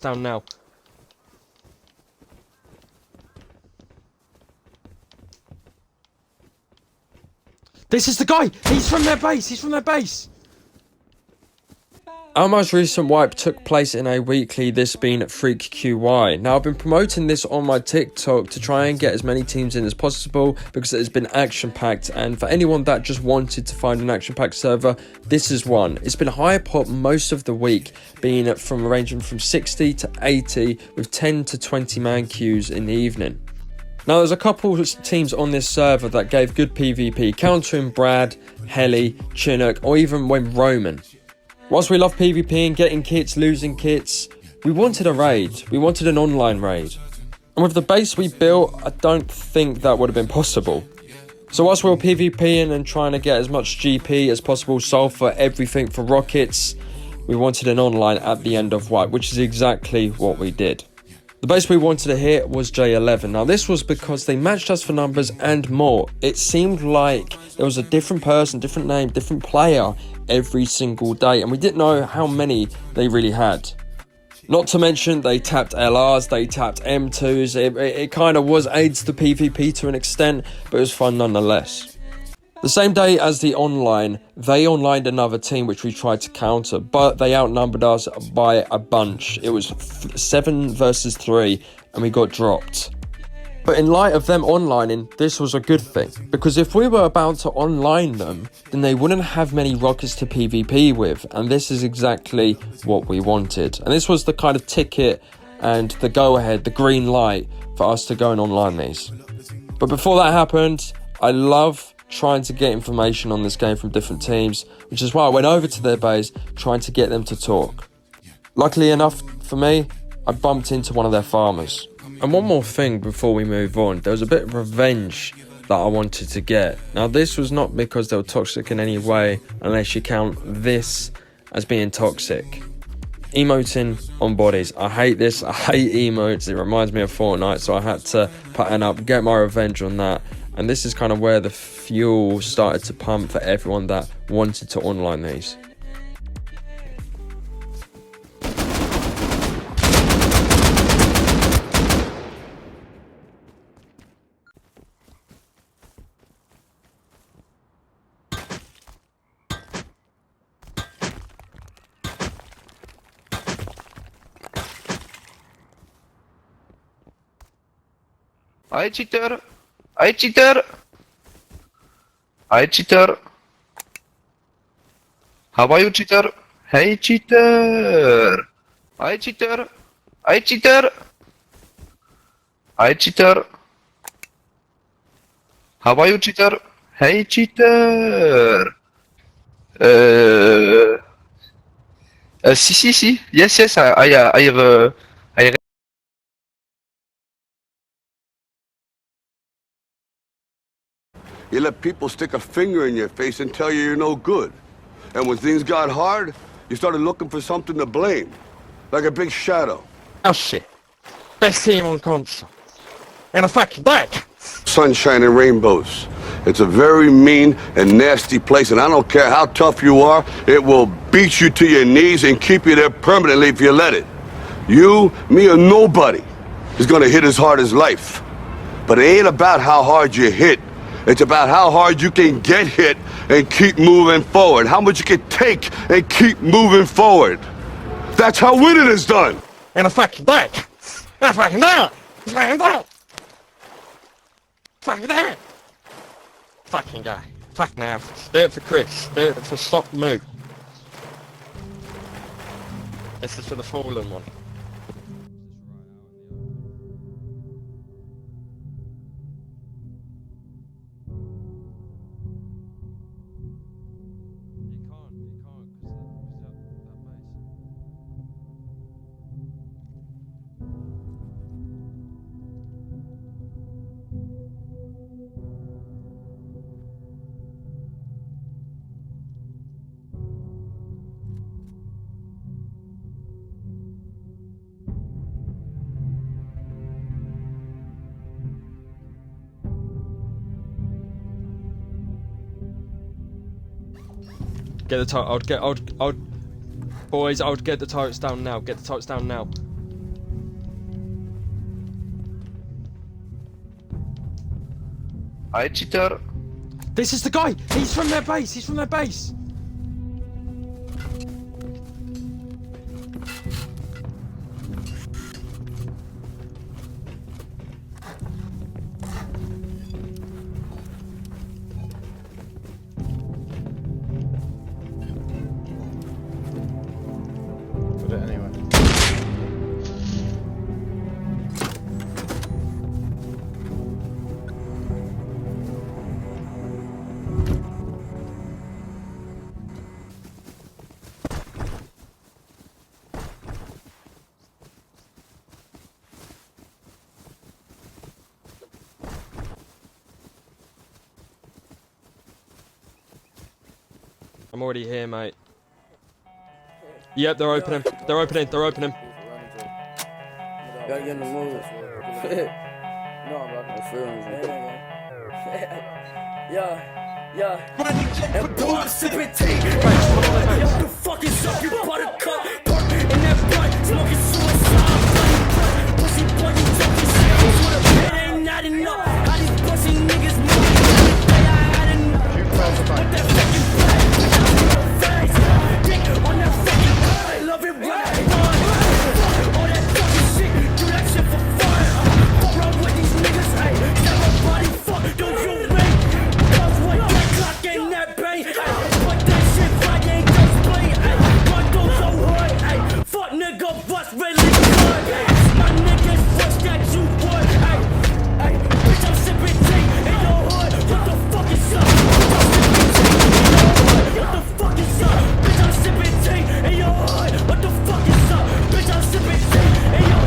Down now. This is the guy! He's from their base! He's from their base! Our most recent wipe took place in a weekly, this being Freak QY. Now, I've been promoting this on my TikTok to try and get as many teams in as possible because it has been action-packed, and for anyone that just wanted to find an action-packed server, this is one. It's been high pop most of the week, being ranging from 60 to 80 with 10 to 20 man queues in the evening. Now, there's a couple of teams on this server that gave good PvP, countering Brad, Heli, Chinook, or even when Roman. Whilst we love PvP and getting kits, losing kits, we wanted a raid. We wanted an online raid. And with the base we built, I don't think that would have been possible. So whilst we were PvPing and trying to get as much GP as possible, sulfur, everything for rockets, we wanted an online at the end of wipe, which is exactly what we did. The base we wanted to hit was J11. Now, this was because they matched us for numbers and more. It seemed like there was a different person, different name, different player every single day, and we didn't know how many they really had. Not to mention, they tapped LRs, they tapped M2s. It kind of was aids to PvP to an extent, but it was fun nonetheless. The same day as the online, they onlined another team which we tried to counter, but they outnumbered us by a bunch. It was 7 versus 3, and we got dropped. But in light of them onlining, this was a good thing, because if we were about to online them, then they wouldn't have many rockets to PvP with, and this is exactly what we wanted. And this was the kind of ticket and the go-ahead, the green light for us to go and online these. But before that happened, I love trying to get information on this game from different teams, which is why I went over to their base trying to get them to talk. Luckily enough for me, I bumped into one of their farmers. And one more thing before we move on, there was a bit of revenge that I wanted to get. Now, this was not because they were toxic in any way, unless you count this as being toxic. Emoting on bodies. I hate this. I hate emotes. It reminds me of Fortnite, so I had to pattern up, get my revenge on that. And this is kind of where the fuel started to pump for everyone that wanted to online these. Hi cheater! Hi cheater! Hi cheater! How are you cheater? Hey cheater! Hi cheater! Hi cheater! Hi cheater! How are you cheater? Hey cheater! Si. Yes, I have I You let people stick a finger in your face and tell you you're no good. And when things got hard, you started looking for something to blame. Like a big shadow. Oh shit. Best team on console. And a fucking back. Sunshine and rainbows. It's a very mean and nasty place, and I don't care how tough you are, it will beat you to your knees and keep you there permanently if you let it. You, me, or nobody is gonna hit as hard as life. But it ain't about how hard you hit. It's about how hard you can get hit and keep moving forward. How much you can take and keep moving forward. That's how winning is done. And a fucking back. And a fucking down. Fucking down. Fucking down. Fucking guy. Fucking average. Do it for Chris. Do it for Stop Move. This is for the fallen one. Get the turret. Boys, I would get the turrets down now. Get the turrets down now. Hi, cheater. This is the guy! He's from their base! He's from their base! Put it anyway. I'm already here, mate. Yep, they're opening. They're opening. They're opening. Gotta get in the mood. No, I'm not gonna feel anything. Yeah. And boom, sipping tea. What the fuck is up, you buttercup? Park in that blunt, smoking suicide. Pussy boy, you talking shit. It ain't not enough. How these pussy niggas move? I had enough. What that fucking play? Face. Dick on that fucking play. Love it right. All that fucking shit. Do that shit for fun. Fuck around with these niggas. Hey, step my body. Fuck, don't you rate? Cause what that clock ain't that bang. But that shit right ain't just play. My dogs so hard. Fuck nigga, bust really good. My niggas wish that you would. Bitch, I'm sipping tea in your hood. What the fuck is up? What the fuck is up? Bitch, I'm sipping tea in your hood. What the fuck is up? Bitch, I'm sipping tea in your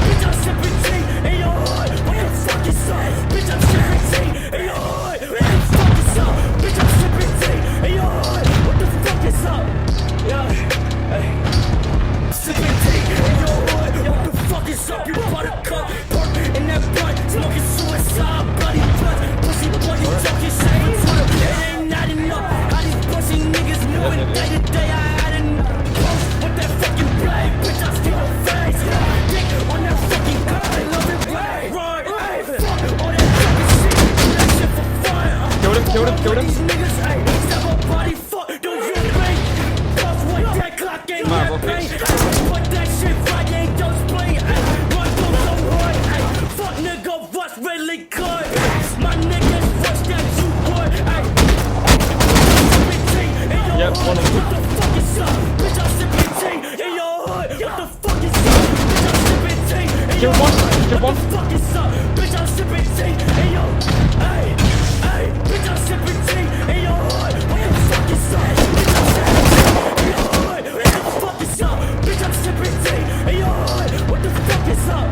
bitch, I'm sipping tea in your hood. What the fuck is up? Bitch, I'm sipping tea in your hood. What the fuck is up? Bitch, I'm sipping tea in your hood. What the fuck is up? Sipping tea in your hood. What the fuck is up? You buttercup. Park in that blunt. Smoking suicide. Bloody blood. Pussy boy, you talking shit. It ain't not enough. How these pussy niggas moving day to day. I had enough. With that fucking blade. Bitch, I steal your face. Dick on that fucking gun. I love it right. Fuck all that fucking shit. Do that shit for fun. Killed him. These niggas, step up body. Fuck, don't you think? Cause what that clock ain't that bang. But that shit right ain't just play. My dogs so hard. Fuck nigga, what's really good? My niggas wish that you would. Yep, one of them. What the fuck is up? Bitch, I'm sipping tea in your hood. What the fuck is up? Bitch, I'm sipping tea in your hood. Kill one. What the fuck is up? Bitch, I'm sipping tea in your bitch, I'm sipping tea in your hood. What the fuck is up? Bitch, I'm sipping tea in your hood. What the fuck is up? Bitch, I'm sipping tea in your hood. What the fuck is up?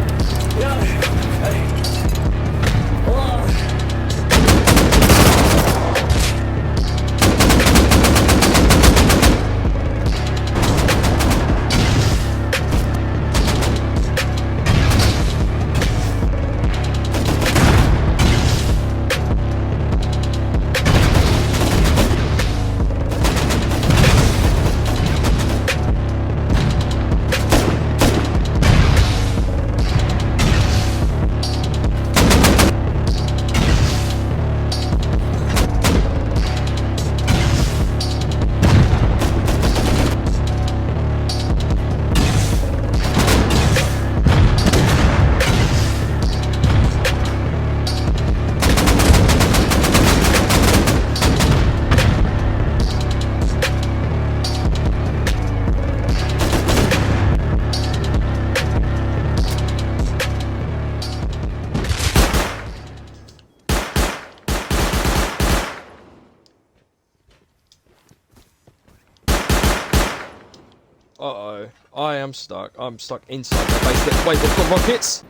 Uh-oh. I am stuck. I'm stuck inside the base. Wait, they've got rockets?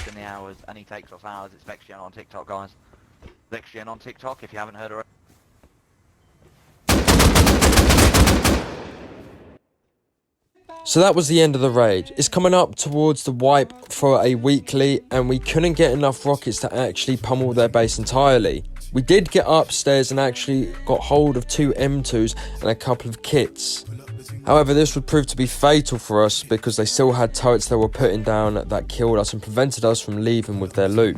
In the hours, and he takes off hours. It's Vexian on TikTok, guys. Vexian on TikTok, if you haven't heard already. So that was the end of the raid. It's coming up towards the wipe for a weekly, and we couldn't get enough rockets to actually pummel their base entirely. We did get upstairs and actually got hold of 2 M2s and a couple of kits. However, this would prove to be fatal for us because they still had turrets they were putting down that killed us and prevented us from leaving with their loot.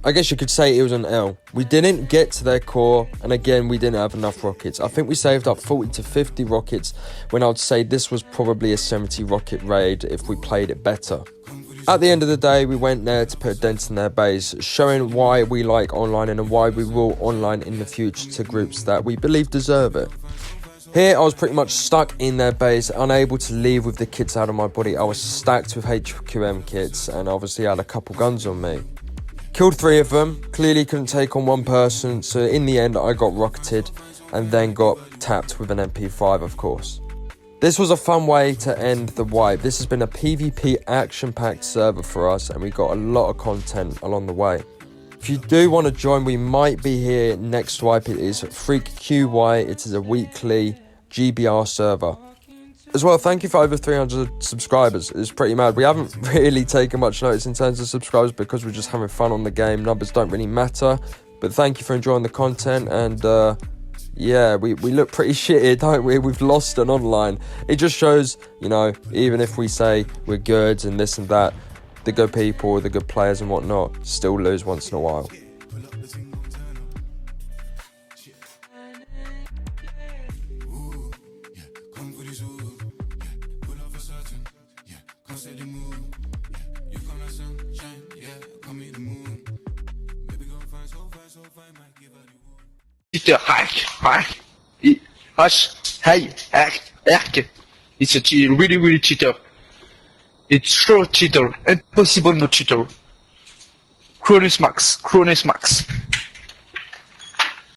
I guess you could say it was an L. We didn't get to their core, and again, we didn't have enough rockets. I think we saved up 40 to 50 rockets, when I would say this was probably a 70 rocket raid if we played it better. At the end of the day, we went there to put a dent in their base, showing why we like online and why we will online in the future to groups that we believe deserve it. Here, I was pretty much stuck in their base, unable to leave with the kits out of my body. I was stacked with HQM kits, and obviously had a couple guns on me. Killed 3 of them, clearly couldn't take on 1 person, so in the end I got rocketed and then got tapped with an MP5, of course. This was a fun way to end the wipe. This has been a PvP action-packed server for us, and we got a lot of content along the way. If you do want to join, we might be here next wipe. It is FreakQY. It is a weekly GBR server. As well, thank you for over 300 subscribers. It's pretty mad. We haven't really taken much notice in terms of subscribers because we're just having fun on the game. Numbers don't really matter. But thank you for enjoying the content. And yeah, we look pretty shitty, don't we? We've lost an online. It just shows, you know, even if we say we're good and this and that, the good people, the good players and whatnot, still lose once in a while. Cheater, hack. Hush, hey, hack. It's a cheater, really cheater. It's sure cheater, impossible no cheater. Cronus Max.